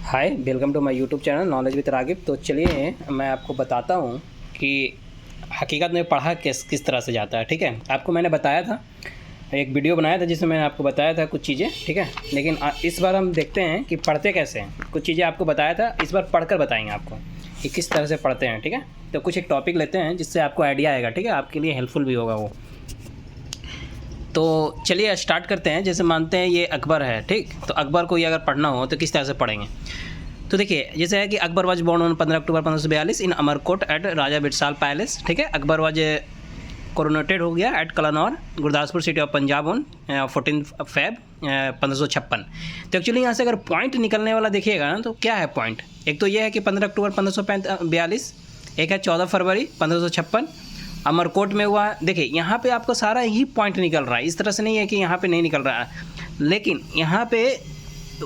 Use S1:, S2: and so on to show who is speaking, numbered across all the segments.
S1: Hi, welcome to my YouTube channel knowledge with Ragib. तो चलिए मैं आपको बताता हूँ कि हकीकत में पढ़ा किस तरह से जाता है। ठीक है, आपको मैंने बताया था, एक वीडियो बनाया था जिसमें मैंने आपको बताया था कुछ चीज़ें। ठीक है, लेकिन इस बार हम देखते हैं कि पढ़ते कैसे हैं। कुछ चीज़ें आपको बताया था, इस बार पढ़कर बताएंगे आपको कि किस तरह से पढ़ते हैं। ठीक है, तो कुछ एक टॉपिक लेते हैं जिससे आपको आइडिया आएगा। ठीक है, आपके लिए हेल्पफुल भी होगा वो। तो चलिए स्टार्ट करते हैं। जैसे मानते हैं ये अकबर है, ठीक, तो अकबर को ये अगर पढ़ना हो तो किस तरह से पढ़ेंगे। तो देखिए, जैसे है कि Akbar was born on 15 October 1542 in Amarkot at Raja Birsal palace. ठीक है, अकबर वाज कोरोनेटेड हो गया at Kalanaur Gurdaspur city of Punjab on 14 Feb 1556। तो एक्चुअली यहाँ से अगर पॉइंट निकलने वाला देखिएगा ना, तो क्या है पॉइंट। एक तो ये है कि 15 अक्टूबर 1542, एक है 14 फरवरी 1556 अमरकोट में हुआ। देखिए यहाँ पे आपको सारा ही पॉइंट निकल रहा है, इस तरह से नहीं है कि यहाँ पे नहीं निकल रहा है, लेकिन यहाँ पे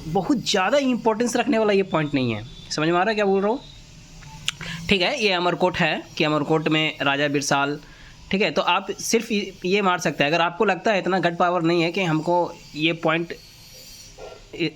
S1: बहुत ज़्यादा इंपॉर्टेंस रखने वाला ये पॉइंट नहीं है। समझ में आ रहा है क्या बोल रहा हूँ। ठीक है, ये अमरकोट है कि अमरकोट में राजा बिरसाल। ठीक है, तो आप सिर्फ ये मार सकते हैं। अगर आपको लगता है इतना गट पावर नहीं है कि हमको ये पॉइंट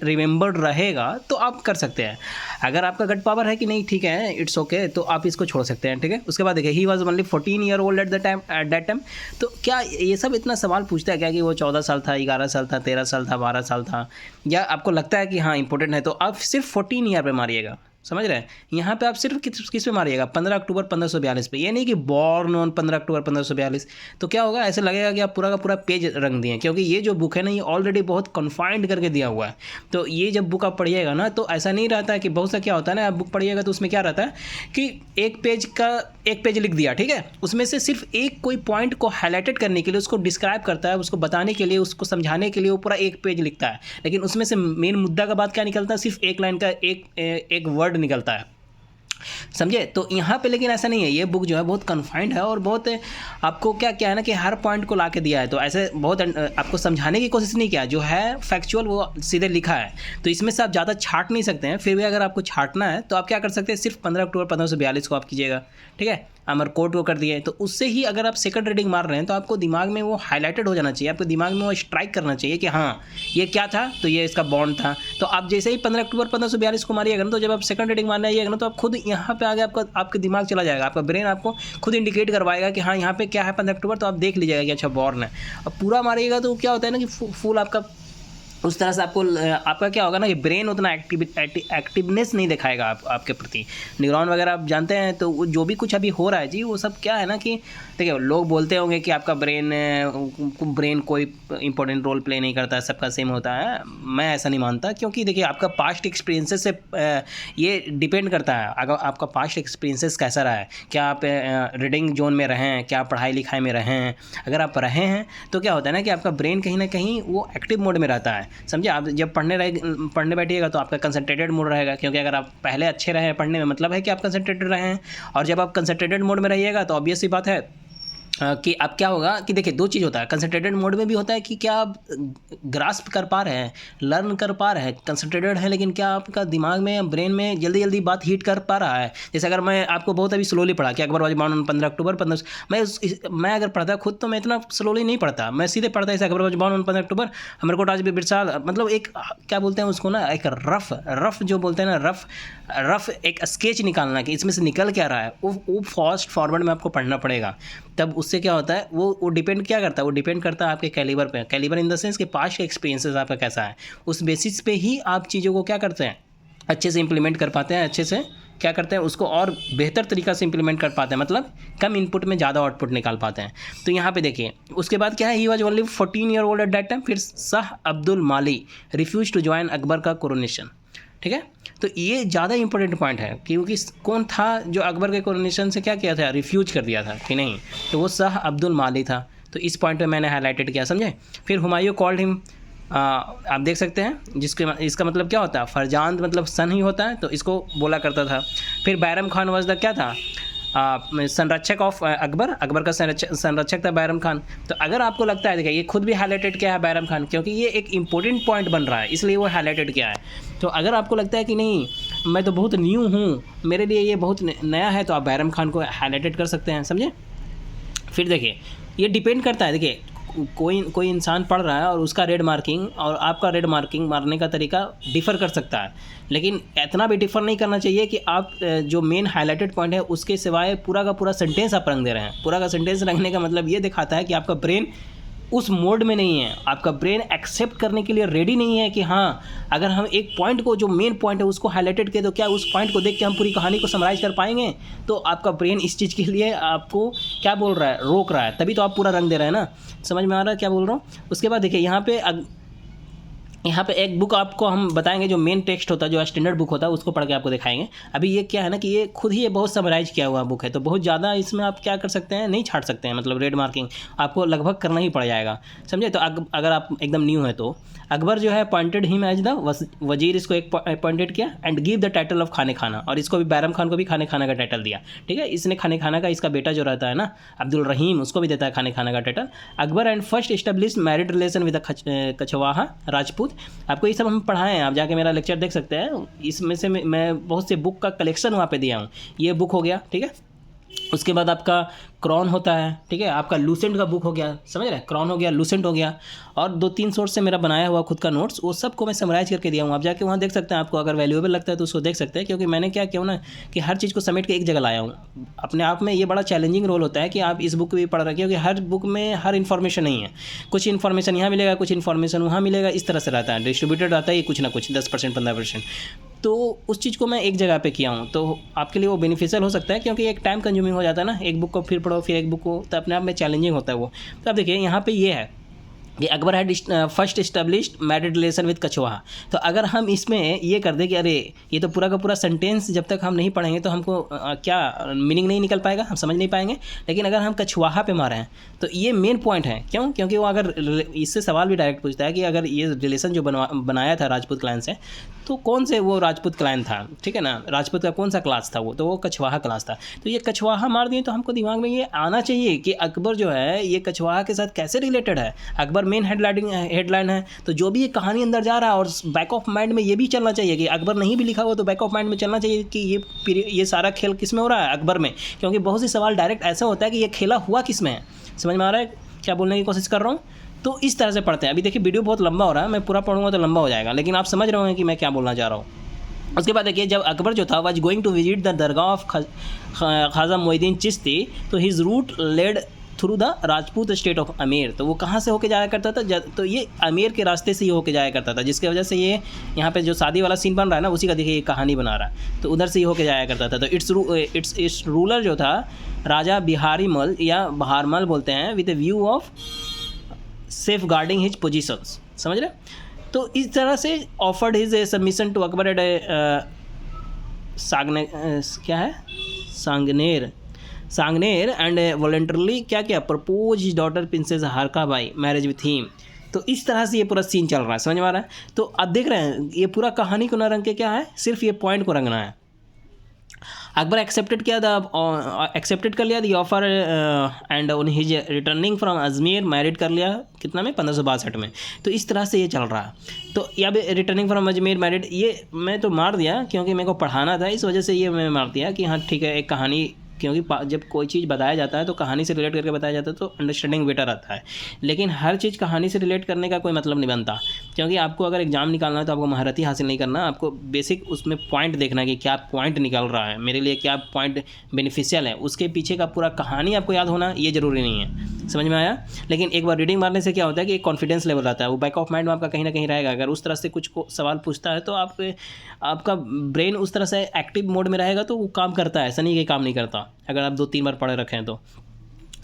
S1: रिमेंबर्ड रहेगा, तो आप कर सकते हैं। अगर आपका गट पावर है कि नहीं, ठीक है, इट्स ओके, तो आप इसको छोड़ सकते हैं। ठीक है, उसके बाद देखिए, he was only 14 year old at that time. तो क्या ये सब इतना सवाल पूछता है क्या कि वो 14 साल था, 11 साल था, 13 साल था, 12 साल था, या आपको लगता है कि हाँ इंपॉर्टेंट है, तो आप सिर्फ 14 ईयर पे मारिएगा। समझ रहे हैं, यहाँ पे आप सिर्फ किस पे मारिएगा, 15 अक्टूबर 1542 पे। ये नहीं कि बॉर्न ऑन 15 अक्टूबर 1542। तो क्या होगा, ऐसे लगेगा कि आप पूरा का पूरा पेज रंग दिए, क्योंकि ये जो बुक है ना, ये ऑलरेडी बहुत कन्फाइंड करके दिया हुआ है। तो ये जब बुक आप पढ़िएगा ना, तो ऐसा नहीं रहता है कि बहुत सा क्या होता है ना, आप बुक पढ़िएगा तो उसमें क्या रहता है कि एक पेज लिख दिया, ठीक है, उसमें से सिर्फ एक कोई पॉइंट को हाईलाइटेड करने के लिए, उसको डिस्क्राइब करता है, उसको बताने के लिए, उसको समझाने के लिए वो पूरा एक पेज लिखता है, लेकिन उसमें से मेन मुद्दा का बात क्या निकलता है, सिर्फ एक लाइन का एक वर्ड निकलता है। समझे। तो यहाँ पे लेकिन ऐसा नहीं है, ये बुक जो है बहुत कन्फाइंड है और बहुत आपको क्या है ना कि हर पॉइंट को ला के दिया है। तो ऐसे बहुत आपको समझाने की कोशिश नहीं किया, जो है फैक्चुअल वो सीधे लिखा है। तो इसमें से आप ज़्यादा छाट नहीं सकते हैं। फिर भी अगर आपको छाटना है तो आप क्या कर सकते हैं, सिर्फ 15 अक्टूबर 1542 को आप कीजिएगा। ठीक है, अमरकोट को कर दिए, तो उससे ही अगर आप सेकंड रीडिंग मार रहे हैं तो आपको दिमाग में वो हाईलाइटेड हो जाना चाहिए, आपके दिमाग में वो स्ट्राइक करना चाहिए कि हाँ ये क्या था, तो ये इसका बॉन्ड था। तो आप जैसे ही 15 अक्टूबर 1542 को मारिएगा ना, तो जब आप सेकंड रीडिंग मारने आइएगा ना, तो आप खुद यहाँ पे आगे आपके दिमाग चला जाएगा, आपका ब्रेन आपको खुद इंडिकेट करवाएगा कि हाँ यहाँ पे क्या है 15 अक्टूबर, तो आप देख लीजिएगा कि अच्छा बॉर्न है। अब पूरा मारिएगा तो क्या होता है ना कि फुल आपका उस तरह से आपका क्या होगा ना कि ब्रेन उतना एक्टिवनेस नहीं दिखाएगा आपके प्रति। न्यूरॉन वगैरह आप जानते हैं, तो वो जो भी कुछ अभी हो रहा है जी, वो सब क्या है ना कि देखिए, लोग बोलते होंगे कि आपका ब्रेन कोई इंपॉर्टेंट रोल प्ले नहीं करता है, सबका सेम होता है। मैं ऐसा नहीं मानता, क्योंकि देखिए आपका पास्ट एक्सपीरियंसेस से ये डिपेंड करता है। अगर आपका पास्ट एक्सपीरियंसेस कैसा रहा है, क्या आप रीडिंग जोन में रहे हैं, क्या आप पढ़ाई लिखाई में रहे हैं। अगर आप रहे हैं तो क्या होता है ना कि आपका ब्रेन कहीं ना कहीं वो एक्टिव मोड में रहता है। समझे, आप जब पढ़ने बैठिएगा तो आपका कंसंट्रेटेड मोड रहेगा, क्योंकि अगर आप पहले अच्छे रहे हैं पढ़ने में, मतलब है कि आप कंसंट्रेटेड रहे हैं। और जब आप कंसंट्रेटेड मोड में रहिएगा तो ऑब्वियस सी बात है कि अब क्या होगा कि देखिए, दो चीज़ होता है। कंसंट्रेटेड मोड में भी होता है कि क्या आप ग्रास्प कर पा रहे हैं, लर्न कर पा रहे हैं, कंसंट्रेटेड है, लेकिन क्या आपका दिमाग में, ब्रेन में जल्दी जल्दी बात हीट कर पा रहा है। जैसे अगर मैं आपको बहुत अभी स्लोली पढ़ा कि अकबर वाज बॉर्न ऑन 15 अक्टूबर 15, मैं अगर पढ़ता खुद तो मैं इतना स्लोली नहीं पढ़ता, मैं सीधे पढ़ता जैसे अकबर वाज बॉर्न ऑन 15 अक्टूबर अमरकोट राजा बिरसाल, मतलब एक क्या बोलते हैं उसको ना, एक रफ जो बोलते हैं ना, रफ एक स्केच निकालना कि इसमें से निकल क्या रहा है, वो फास्ट फॉरवर्ड में आपको पढ़ना पड़ेगा। तब उससे क्या होता है, वो डिपेंड क्या करता है, वो डिपेंड करता है आपके कैलिबर पे। कैलिबर इन द सेंस कि पास्ट का एक्सपीरियंसेस आपका कैसा है, उस बेसिस पे ही आप चीज़ों को क्या करते हैं, अच्छे से इंप्लीमेंट कर पाते हैं, अच्छे से क्या करते हैं, उसको और बेहतर तरीक़ा से इंप्लीमेंट कर पाते हैं, मतलब कम इनपुट में ज़्यादा आउटपुट निकाल पाते हैं। तो यहाँ पे देखिए, उसके बाद क्या है, he was only 14 year old at that time. फिर शाह अब्दुल माली रिफ्यूज टू ज्वाइन अकबर का कोरोनेशन। ठीक है, तो ये ज़्यादा इंपॉर्टेंट पॉइंट है, क्योंकि कौन था जो अकबर के कोरोनेशन से क्या किया था, रिफ्यूज कर दिया था कि नहीं, तो वो शाह अब्दुल माली था। तो इस पॉइंट पे मैंने हाईलाइटेड किया, समझे। फिर हुमायूं कॉल्ड हिम, आप देख सकते हैं, इसका मतलब क्या होता है, फरजांद मतलब सन ही होता है, तो इसको बोला करता था। फिर बैरम खान वाज द क्या था, संरक्षक ऑफ अकबर का संरक्षक था बैरम खान। तो अगर आपको लगता है, देखिए ये खुद भी हाईलाइटेड किया है बैरम खान, क्योंकि ये एक इंपॉर्टेंट पॉइंट बन रहा है, इसलिए वो हाईलाइटेड किया है। तो अगर आपको लगता है कि नहीं मैं तो बहुत न्यू हूँ, मेरे लिए ये बहुत नया है, तो आप बैरम खान को हाईलाइटेड कर सकते हैं, समझे। फिर देखिए, ये डिपेंड करता है, देखिए कोई इंसान पढ़ रहा है और उसका रेड मार्किंग और आपका रेड मार्किंग मारने का तरीका डिफ़र कर सकता है, लेकिन इतना भी डिफ़र नहीं करना चाहिए कि आप जो मेन हाईलाइटेड पॉइंट है उसके सिवाय पूरा का पूरा सेंटेंस आप रंग दे रहे हैं। पूरा का सेंटेंस रंगने का मतलब ये दिखाता है कि आपका ब्रेन उस मोड में नहीं है, आपका ब्रेन एक्सेप्ट करने के लिए रेडी नहीं है कि हाँ, अगर हम एक पॉइंट को, जो मेन पॉइंट है उसको हाईलाइटेड किया तो क्या उस पॉइंट को देख के हम पूरी कहानी को समराइज़ कर पाएंगे? तो आपका ब्रेन इस चीज़ के लिए आपको क्या बोल रहा है, रोक रहा है, तभी तो आप पूरा रंग दे रहे हैं ना। समझ में आ रहा है क्या बोल रहा हूँ? उसके बाद देखिए यहाँ पे एक बुक आपको हम बताएंगे, जो मेन टेक्स्ट होता है, जो स्टैंडर्ड बुक होता है, उसको पढ़ के आपको दिखाएंगे। अभी ये क्या है ना कि ये खुद ही ये बहुत समराइज किया हुआ बुक है, तो बहुत ज़्यादा इसमें आप क्या कर सकते हैं, नहीं छाट सकते हैं, मतलब रेड मार्किंग आपको लगभग करना ही पड़ जाएगा, समझे। तो अगर आप एकदम न्यू है तो अकबर जो है पॉइंटेड हिम एज द वजीर, इसको एक पॉइंटेड किया and give the title of खाने खाना, और इसको भी बैरम खान को भी खाने खाना का टाइटल दिया, ठीक है। इसने खाने खाना का, इसका बेटा जो रहता है ना अब्दुल रहीम, उसको भी देता है खाने खाना का title. Akbar and first establish married relation with Kachhwaha Rajput. आपको ये सब हम पढ़ाएं हैं, आप जाके मेरा लेक्चर देख सकते हैं। इसमें से मैं बहुत से बुक का कलेक्शन वहाँ पे दिया हूँ। ये बुक हो गया, ठीक है। उसके बाद आपका क्रॉन होता है, ठीक है। आपका लूसेंट का बुक हो गया, समझ रहे हैं, क्रॉन हो गया, लूसेंट हो गया, और 2-3 सोर्स से मेरा बनाया हुआ खुद का नोट्स, वो सबको मैं समराइज करके दिया हूँ। आप जाके वहाँ देख सकते हैं, आपको अगर वैल्यूएबल लगता है तो उसको देख सकते हैं, क्योंकि मैंने क्या किया ना कि हर चीज़ को समेट के एक जगह लाया हूँ। अपने आप में ये बड़ा चैलेंजिंग रोल होता है कि आप इस बुक भी पढ़ रहे हैं, क्योंकि हर बुक में हर इन्फॉर्मेशन नहीं है, कुछ इन्फॉर्मेशन यहाँ मिलेगा, कुछ इन्फॉर्मेशन वहाँ मिलेगा, इस तरह से रहता है, डिस्ट्रीब्यूटेड रहता है कुछ ना कुछ 10% 15%। तो उस चीज़ को मैं एक जगह पे किया हूँ, तो आपके लिए वो बेनिफिशियल हो सकता है, क्योंकि एक टाइम कंज्यूमिंग हो जाता है ना, एक बुक को फिर पढ़ो फिर एक बुक को, तो अपने आप में चैलेंजिंग होता है वो। तो आप देखिए यहाँ पे ये है कि Akbar had first established married relation with Kachhwaha. तो अगर हम इसमें ये कर दें कि अरे ये तो पूरा का पूरा सेंटेंस जब तक हम नहीं पढ़ेंगे तो हमको क्या मीनिंग नहीं निकल पाएगा, हम समझ नहीं पाएंगे। लेकिन अगर हम कछवाहा पे मारे हैं तो ये मेन पॉइंट है। क्यों? क्योंकि वो अगर इससे सवाल भी डायरेक्ट पूछता है कि अगर ये रिलेशन जो बनाया था राजपूत क्लैन से, तो कौन से वो राजपूत क्लैन था, ठीक है ना, राजपूत का कौन सा क्लास था वो, तो वो कछवाहा क्लास था। तो ये कछवाहा मार दिए तो हमको दिमाग में ये आना चाहिए कि अकबर जो है ये कछवाहा के साथ कैसे रिलेटेड है। अकबर मेन हेडलाइन है, तो जो भी ये कहानी अंदर जा रहा है, और बैक ऑफ माइंड में ये भी चलना चाहिए कि अकबर नहीं भी लिखा हुआ तो बैक ऑफ माइंड में चलना चाहिए कि ये सारा खेल किस में हो रहा है, अकबर में। क्योंकि बहुत से सवाल डायरेक्ट ऐसा होता है कि ये खेला हुआ किस में है। समझ में आ रहा है क्या बोलने की कोशिश कर रहा हूँ? तो इस तरह से पढ़ते हैं। अभी देखिए वीडियो बहुत लंबा हो रहा है, मैं पूरा पढ़ूंगा तो लंबा हो जाएगा, लेकिन आप समझ रहे हैं कि मैं क्या बोलना चाह रहा हूँ। उसके बाद देखिए, जब अकबर जो था was going to visit the dargah of Khwaja Moinuddin Chishti, तो his route led through the Rajput state of Amer. तो वो कहाँ से होके जाया करता था? तो ये अमेर के रास्ते से ही होके जाया करता था, जिसकी वजह से ये यहाँ पे जो शादी वाला सीन बन रहा है ना, उसी का देखिए ये कहानी बना रहा है, तो उधर से ही होके जाया करता था। तो इट्स रूलर जो था राजा बिहारी मल या बहारमल बोलते हैं, with a view of safeguarding his positions. समझ रहे? तो इस तरह से offered his a submission to Akbar at Sanganer and voluntarily क्या propose his daughter princess Harka Bai marriage with him. तो इस तरह से ये पूरा सीन चल रहा है, समझ में आ रहा है? तो आप देख रहे हैं ये पूरा कहानी को ना रंग के क्या है, सिर्फ ये पॉइंट को रंगना है। अकबर एक्सेप्टेड कर लिया दी ऑफर एंड उन his returning from Ajmer married कर लिया, कितना में 1562 में। तो इस तरह से ये चल रहा है। तो यहाँ पे रिटर्निंग फ्रॉम अजमेर मैरिड, ये मैं तो मार दिया क्योंकि मेरे को पढ़ाना था, इस वजह से ये मैं मार दिया कि हाँ ठीक है, एक कहानी, क्योंकि जब कोई चीज़ बताया जाता है तो कहानी से रिलेट करके बताया जाता है तो अंडरस्टैंडिंग बेटर आता है। लेकिन हर चीज़ कहानी से रिलेट करने का कोई मतलब नहीं बनता, क्योंकि आपको अगर एग्जाम निकालना है तो आपको महारती हासिल नहीं करना, आपको बेसिक उसमें पॉइंट देखना है कि क्या पॉइंट निकल रहा है, मेरे लिए क्या पॉइंट बेनिफिशियल है, उसके पीछे का पूरा कहानी आपको याद होना ये ज़रूरी नहीं है। समझ में आया? लेकिन एक बार रीडिंग मारने से क्या होता है कि एक कॉन्फिडेंस लेवल आता है, वो बैक ऑफ माइंड में आपका कहीं ना कहीं रहेगा। अगर उस तरह से कुछ सवाल पूछता है तो आपका ब्रेन उस तरह से एक्टिव मोड में रहेगा तो वो काम करता है, ऐसा नहीं कि काम नहीं करता अगर आप 2-3 बार पढ़े रखें तो,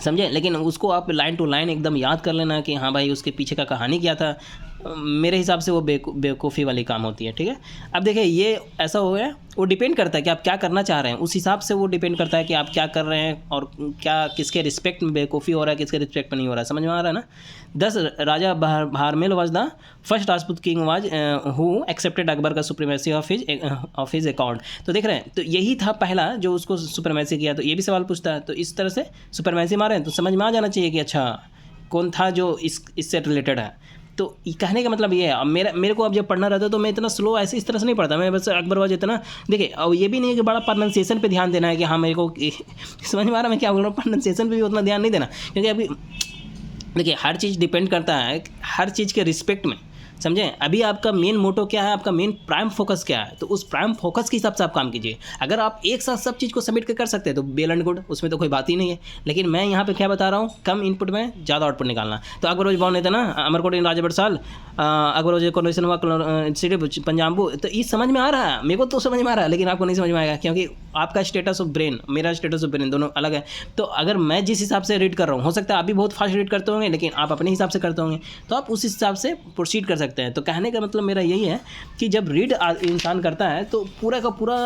S1: समझे। लेकिन उसको आप लाइन टू लाइन एकदम याद कर लेना कि हाँ भाई उसके पीछे का कहानी क्या था, मेरे हिसाब से वो बेवकूफ़ी वाली काम होती है, ठीक है। अब देखिए ये ऐसा हो गया, वो डिपेंड करता है कि आप क्या करना चाह रहे हैं, उस हिसाब से वो डिपेंड करता है कि आप क्या कर रहे हैं और क्या किसके रिस्पेक्ट में बेवकूफ़ी हो रहा है, किसके रिस्पेक्ट में नहीं हो रहा है। समझ में आ रहा है ना? 10 Raja Bharmal was the first Rajput king was who accepted Akbar का सुप्रीमेसी ऑफ हिज अकाउंट। तो देख रहे हैं, तो यही था पहला जो उसको सुप्रीमेसी किया। तो ये भी सवाल पूछता है, तो इस तरह से सुप्रीमेसी मारे हैं तो समझ में आ जाना चाहिए कि अच्छा कौन था जो इससे रिलेटेड है। तो कहने का मतलब ये है, अब मेरे को अब जब पढ़ना रहता है तो मैं इतना स्लो ऐसे इस तरह से नहीं पढ़ता, मैं बस अकबर वाज इतना देखिए। और ये भी नहीं है कि बड़ा प्रोनाउंसिएशन पे ध्यान देना है कि हाँ मेरे को समझ में आ रहा है मैं क्या बोल रहा हूँ, प्रोनाउंसिएशन पे भी उतना ध्यान नहीं देना, क्योंकि अभी देखिए हर चीज़ डिपेंड करता है हर चीज़ के रिस्पेक्ट में, समझे। अभी आपका मेन मोटो क्या है, आपका मेन प्राइम फोकस क्या है, तो उस प्राइम फोकस के हिसाब से आप काम कीजिए। अगर आप एक साथ सब चीज़ को सबमिट कर सकते हैं तो वेल एंड गुड, उसमें तो कोई बात ही नहीं है। लेकिन मैं यहाँ पे क्या बता रहा हूँ, कम इनपुट में ज़्यादा आउटपुट निकालना। तो अकबर बावन ने था ना, अमरकोट इन राजा बरसाल, अकबर कॉन्वेशन हुआ सिटी पंजाबू, तो ये समझ में आ रहा है, मेरे को तो समझ में आ रहा है, लेकिन आपको नहीं समझ में आएगा क्योंकि आपका स्टेटस ऑफ ब्रेन, मेरा स्टेटस ऑफ ब्रेन दोनों अलग है। तो अगर मैं जिस हिसाब से रीड कर रहा हूँ, हो सकता है आप भी बहुत फास्ट रीड करते होंगे, लेकिन आप अपने हिसाब से करते होंगे, तो आप उस हिसाब से प्रोसीड कर सकते हैं। तो कहने का मतलब मेरा यही है कि जब रीड इंसान करता है तो पूरा का पूरा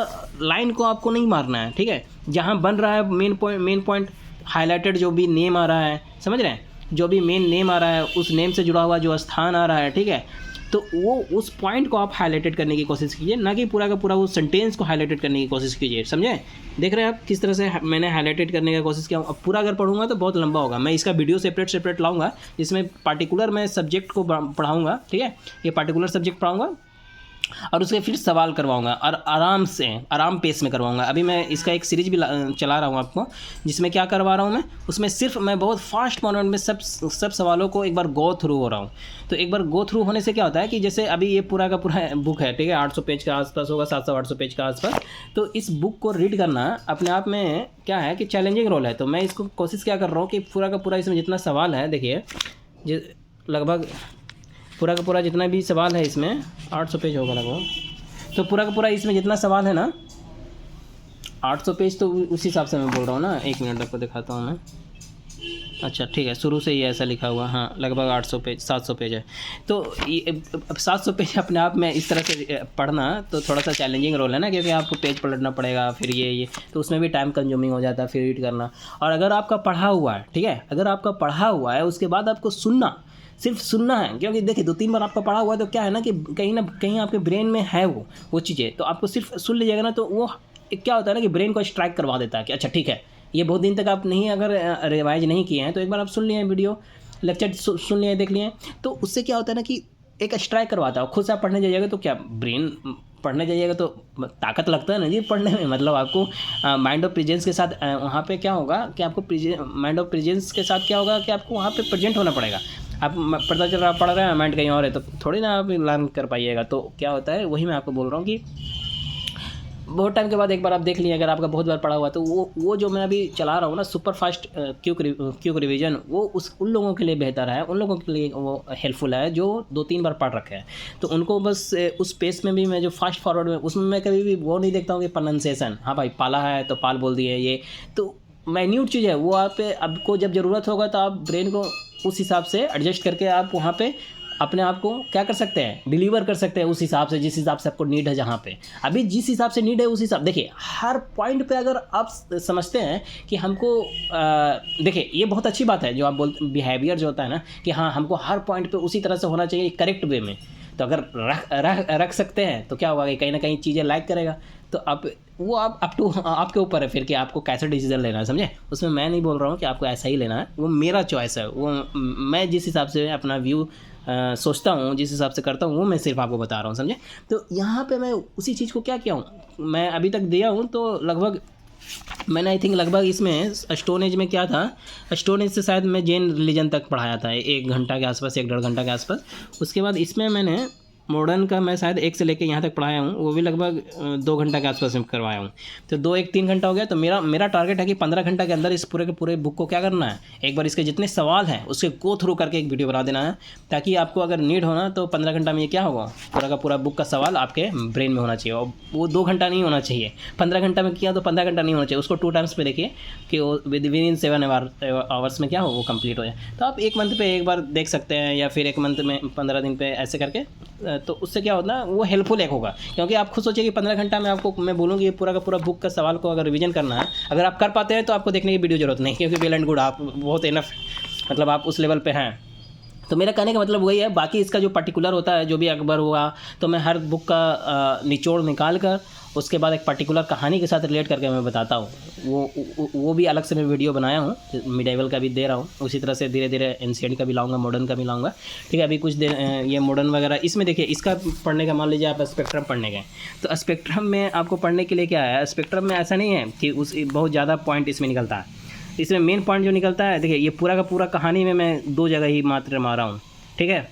S1: लाइन को आपको नहीं मारना है, ठीक है। जहाँ बन रहा है मेन पॉइंट हाईलाइटेड, जो भी नेम आ रहा है, समझ रहे हैं, जो भी मेन नेम आ रहा है, उस नेम से जुड़ा हुआ जो स्थान आ रहा है, ठीक है, तो वो उस पॉइंट को आप हाईलाइटेड करने की कोशिश कीजिए, ना कि पूरा का पूरा वो सेंटेंस को हाईलाइटेड करने की कोशिश कीजिए, समझे। देख रहे हैं आप किस तरह से मैंने हाईलाइटेड करने की कोशिश किया। अब पूरा अगर पढ़ूंगा तो बहुत लंबा होगा, मैं इसका वीडियो सेपरेट लाऊंगा, जिसमें पार्टिकुलर मैं सब्जेक्ट को पढ़ाऊँगा, ठीक है, ये पार्टिकुलर सब्जेक्ट पढ़ाऊँगा और उसके फिर सवाल करवाऊंगा और आराम पेस में करवाऊंगा। अभी मैं इसका एक सीरीज भी चला रहा हूँ आपको, जिसमें क्या करवा रहा हूँ मैं, उसमें सिर्फ मैं बहुत फास्ट मोमेंट में सब सवालों को एक बार गो थ्रू हो रहा हूँ। तो एक बार गो थ्रू होने से क्या होता है कि जैसे अभी ये पूरा का पूरा बुक है, ठीक है, 800 पेज के आसपास होगा, 700-800 पेज के आसपास। तो इस बुक को रीड करना अपने आप में क्या है कि चैलेंजिंग रोल है। तो मैं इसको कोशिश क्या कर रहा हूँ कि पूरा का पूरा इसमें जितना सवाल है, देखिए लगभग पूरा का पूरा जितना भी सवाल है, इसमें 800 पेज होगा लगभग, तो पूरा का पूरा इसमें जितना सवाल है ना 800 पेज, तो उस हिसाब से मैं बोल रहा हूँ ना। 1 मिनट आपको दिखाता हूँ मैं। अच्छा ठीक है, शुरू से ही ऐसा लिखा हुआ, हाँ लगभग 800 पेज 700 पेज है। तो ये 700 पेज अपने आप में इस तरह से पढ़ना तो थोड़ा सा चैलेंजिंग रोल है ना, क्योंकि आपको पेज पलटना पड़ेगा, फिर ये तो उसमें भी टाइम कंज्यूमिंग हो जाता है, फिर रीड करना। और अगर आपका पढ़ा हुआ है, ठीक है, अगर आपका पढ़ा हुआ है उसके बाद आपको सिर्फ सुनना है, क्योंकि देखिए 2-3 बार आपका पढ़ा हुआ है तो क्या है ना कि कहीं ना कहीं आपके ब्रेन में है वो चीज़ें, तो आपको सिर्फ सुन लीजिएगा ना, तो वो क्या होता है ना कि ब्रेन को स्ट्राइक करवा देता है कि अच्छा ठीक है, ये बहुत दिन तक आप नहीं अगर रिवाइज नहीं किए हैं तो एक बार आप सुन लिए वीडियो लेक्चर सुन लिए, देख लिए, तो उससे क्या होता है ना कि एक स्ट्राइक करवाता है। खुद से आप पढ़ने जाइएगा तो क्या ब्रेन पढ़ने जाइएगा तो ताकत लगता है ना जी पढ़ने में, मतलब आपको माइंड ऑफ प्रेजेंस के साथ वहाँ पे क्या होगा कि आपको माइंड ऑफ प्रेजेंस के साथ क्या होगा कि आपको वहाँ पे प्रेजेंट होना पड़ेगा। आप पता चल रहा आप पढ़ रहे हैं, माइंड कहीं और है, तो थोड़ी ना आप लर्न कर पाइएगा। तो क्या होता है, वही मैं आपको बोल रहा हूँ कि बहुत टाइम के बाद एक बार आप देख लिए, अगर आपका बहुत बार पढ़ा हुआ है, तो वो जो मैं अभी चला रहा हूँ ना सुपर फास्ट क्विक रिवीजन, वो उन लोगों के लिए बेहतर है, उन लोगों के लिए वो हेल्पफुल है जो 2-3 बार पढ़ रखे हैं। तो उनको बस उस पेस में भी मैं जो फास्ट फॉरवर्ड में, उसमें मैं कभी भी वो नहीं देखता हूँ कि प्रोनाउंसिएशन, हाँ भाई पाला है तो पाल बोल दिए, ये तो माइन्यूट चीज़ है, वो आप आपको जब ज़रूरत होगा तो आप ब्रेन को उस हिसाब से एडजस्ट करके आप वहाँ पे अपने आप को क्या कर सकते हैं, डिलीवर कर सकते हैं उस हिसाब से, जिस हिसाब से आपको नीड है। जहाँ पे अभी जिस हिसाब से नीड है उस हिसाब, देखिए हर पॉइंट पे अगर आप समझते हैं कि हमको देखिए ये बहुत अच्छी बात है जो आप बोलते, बिहेवियर जो होता है ना कि हाँ हमको हर पॉइंट पे उसी तरह से होना चाहिए करेक्ट वे में। तो अगर रख सकते हैं तो क्या होगा कि कहीं ना कहीं चीज़ें लाइक करेगा। तो आप वो आपके ऊपर है फिर कि आपको कैसे डिसीजन लेना है, समझे। उसमें मैं नहीं बोल रहा हूँ कि आपको ऐसा ही लेना है, वो मेरा चॉइस है, वो मैं जिस हिसाब से अपना व्यू सोचता हूँ, जिस हिसाब से करता हूँ, वो मैं सिर्फ आपको बता रहा हूँ, समझे। तो यहाँ पे मैं उसी चीज़ को क्या किया हूँ, मैं अभी तक दिया हूँ तो लगभग मैंने आई थिंक लगभग इसमें स्टोन एज में क्या था, स्टोन एज से शायद मैं जैन रिलीजन तक पढ़ाया था 1 घंटा के आसपास, 1-1.5 घंटा के आसपास। उसके बाद इसमें मैंने मॉडर्न का मैं शायद 1 से लेकर यहाँ तक पढ़ाया हूँ, वो भी लगभग 2 घंटा के आसपास में करवाया हूँ। तो 2-1-3 घंटा हो गया। तो मेरा टारगेट है कि 15 घंटा के अंदर इस पूरे के पूरे बुक को क्या करना है, एक बार इसके जितने सवाल हैं उसके गो थ्रू करके एक वीडियो बना देना है, ताकि आपको अगर नीड हो ना तो 15 घंटा में ये क्या होगा, पूरा का पूरा बुक का सवाल आपके ब्रेन में होना चाहिए। और वो 2 घंटा नहीं होना चाहिए, 15 घंटा में किया तो 15 घंटा नहीं होना चाहिए, उसको 2 टाइम्स पे देखिए कि वो विद इन 7 आवर्स में क्या हो वो कंप्लीट हो जाए। तो आप 1 मंथ पे एक बार देख सकते हैं, या फिर 1 मंथ में 15 दिन पे ऐसे करके, तो उससे क्या होता है वो हेल्पफुल एक होगा। क्योंकि आप खुद सोचिए कि 15 घंटा में आपको मैं बोलूँगी पूरा का पूरा बुक का सवाल को अगर रिवीजन करना है, अगर आप कर पाते हैं तो आपको देखने की वीडियो जरूरत नहीं, क्योंकि वेल एंड गुड, आप बहुत इनफ, मतलब आप उस लेवल पे हैं। तो मेरा कहने का मतलब वही है। बाकी इसका जो पर्टिकुलर होता है, जो भी अकबर हुआ, तो मैं हर बुक का निचोड़ निकाल कर उसके बाद एक पर्टिकुलर कहानी के साथ रिलेट करके मैं बताता हूँ। वो भी अलग से मैं वीडियो बनाया हूँ, मिडाइवल का भी दे रहा हूँ, उसी तरह से धीरे धीरे एंशिएंट का भी लाऊंगा, मॉडर्न का भी लाऊंगा, ठीक है। अभी कुछ देर ये मॉडर्न वगैरह इसमें देखिए, इसका पढ़ने का मान लीजिए आप स्पेक्ट्रम पढ़ने गए, तो स्पेक्ट्रम में आपको पढ़ने के लिए क्या है, स्पेक्ट्रम में ऐसा नहीं है कि उस बहुत ज़्यादा पॉइंट इसमें निकलता है। इसमें मेन पॉइंट जो निकलता है, देखिए ये पूरा का पूरा कहानी में मैं 2 जगह ही मात्र मारा हूँ, ठीक है।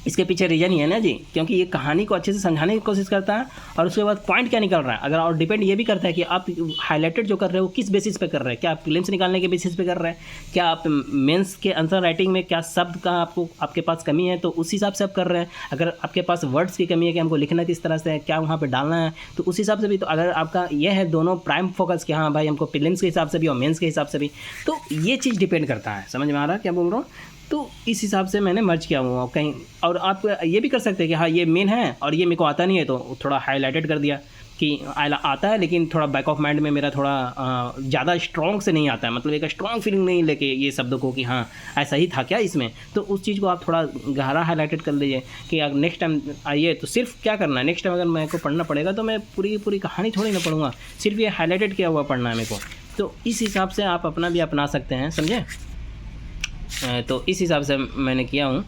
S1: इसके पीछे रीज़न ही है ना जी, क्योंकि ये कहानी को अच्छे से समझाने की कोशिश करता है और उसके बाद पॉइंट क्या निकल रहा है। अगर और डिपेंड ये भी करता है कि आप हाईलाइटेड जो कर रहे हो किस बेसिस पे कर रहे हैं, क्या आप प्रीलिम्स निकालने के बेसिस पे कर रहे हैं, क्या आप मेंस के आंसर राइटिंग में क्या शब्द का आपके पास कमी है तो उस हिसाब से आप कर रहे हैं। अगर आपके पास वर्ड्स की कमी है कि हमको लिखना किस तरह से है, क्या वहाँ पर डालना है, तो उस हिसाब से भी। तो अगर आपका ये है दोनों प्राइम फोकस कि हाँ भाई हमको प्रीलिम्स के हिसाब से भी और मेंस के हिसाब से भी, तो ये चीज़ डिपेंड करता है। समझ में आ रहा है क्या बोल रहा हूँ? तो इस हिसाब से मैंने मर्ज किया हुआ कहीं। और आप ये भी कर सकते हैं कि हाँ ये मेन है और ये मेरे को आता नहीं है, तो थोड़ा हाईलाइटेड कर दिया कि आता है लेकिन थोड़ा बैक ऑफ माइंड में मेरा थोड़ा ज़्यादा स्ट्रॉन्ग से नहीं आता है, मतलब एक स्ट्रॉन्ग फीलिंग नहीं लेके ये शब्दों को कि हाँ ऐसा ही था क्या इसमें, तो उस चीज़ को आप थोड़ा गहरा हाईलाइटेड कर लीजिए कि अगर नेक्स्ट टाइम आइए तो सिर्फ क्या करना है, नेक्स्ट टाइम अगर मेरे को पढ़ना पड़ेगा तो मैं पूरी की पूरी कहानी थोड़ी ना पढ़ूँगा, सिर्फ ये हाईलाइटेड किया हुआ पढ़ना है मेरे को। तो इस हिसाब से आप अपना भी अपना सकते हैं, समझे। तो इस हिसाब से मैंने किया हूँ।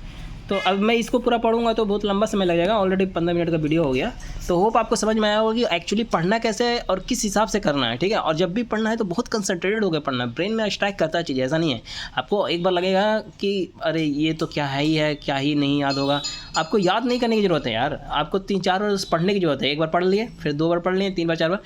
S1: तो अब मैं इसको पूरा पढ़ूंगा तो बहुत लंबा समय लग जाएगा, ऑलरेडी 15 मिनट का वीडियो हो गया। तो होप आपको समझ में आया होगा कि एक्चुअली पढ़ना कैसे है और किस हिसाब से करना है, ठीक है। और जब भी पढ़ना है तो बहुत कंसंट्रेटेड होकर पढ़ना है, ब्रेन में स्ट्राइक करता है चीज़, ऐसा नहीं है। आपको एक बार लगेगा कि अरे ये तो क्या है ही है, क्या ही नहीं याद होगा। आपको याद नहीं करने की ज़रूरत है यार, आपको 3-4 बार पढ़ने की ज़रूरत है। एक बार पढ़ लिए, फिर 2 बार पढ़ लिए, 3 बार 4 बार,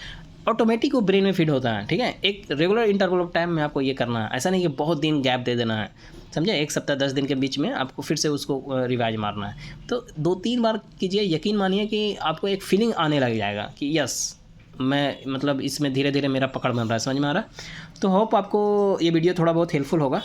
S1: ऑटोमेटिक वो ब्रेन में फिट होता है, ठीक है। एक रेगुलर इंटरवल ऑफ टाइम में आपको ये करना है, ऐसा नहीं कि बहुत दिन गैप दे देना है, समझे। 1 सप्ताह 10 दिन के बीच में आपको फिर से उसको रिवाइज मारना है। तो 2-3 बार कीजिए, यकीन मानिए कि आपको एक फीलिंग आने लग जाएगा कि यस मैं मतलब इसमें धीरे धीरे मेरा पकड़ बन रहा है। समझ में आ रहा है? तो होप आपको ये वीडियो थोड़ा बहुत हेल्पफुल होगा।